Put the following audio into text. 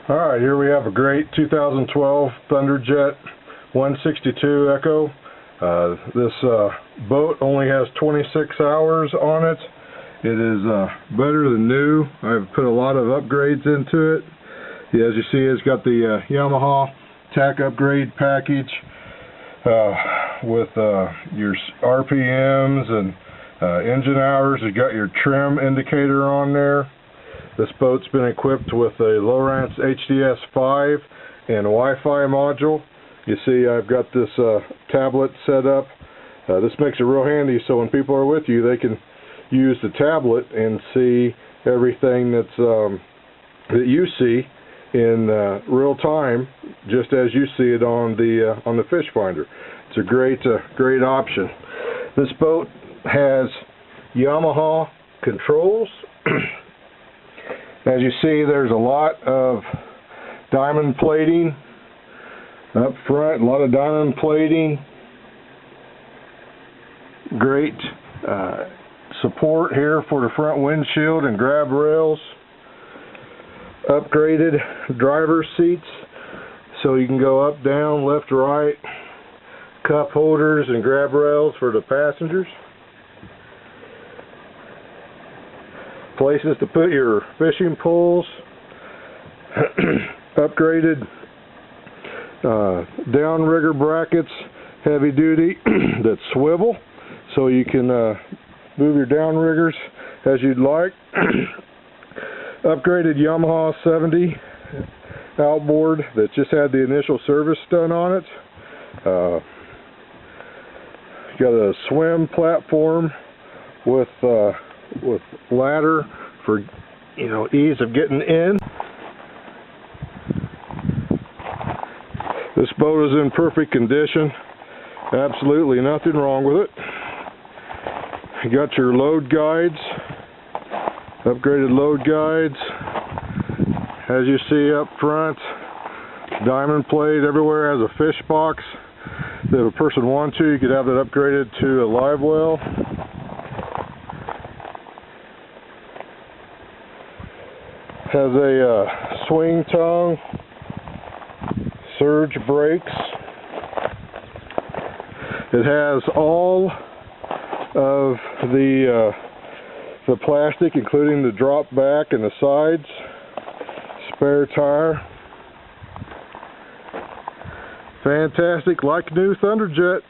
Alright, here we have a great 2012 Thunderjet 162 Echo. This boat only has 26 hours on it. It is better than new. I've put a lot of upgrades into it. As you see, it's got the Yamaha tach upgrade package with your RPMs and engine hours. You got your trim indicator on there. This boat's been equipped with a Lowrance HDS5 and Wi-Fi module. You see, I've got this tablet set up. This makes it real handy, so when people are with you, they can use the tablet and see everything that's that you see in real time, just as you see it on the fish finder. It's a great option. This boat has Yamaha controls. As you see, there's a lot of diamond plating up front, a lot of diamond plating. Great support here for the front windshield and grab rails. Upgraded driver's seats, so you can go up, down, left, right. Cup holders and grab rails for the passengers. Places to put your fishing poles. Upgraded downrigger brackets, heavy duty, that swivel, so you can move your downriggers as you'd like. Upgraded Yamaha 70 outboard that just had the initial service done on it. Got a swim platform with ladder for ease of getting in. This boat is in perfect condition. Absolutely nothing wrong with it. You got your load guides, upgraded load guides. As you see up front, diamond plate everywhere. Has a fish box. If a person wants to, you could have that upgraded to a live well. Has a swing tongue, surge brakes. It has all of the plastic, including the drop back and the sides. Spare tire. Fantastic, like new Thunderjet.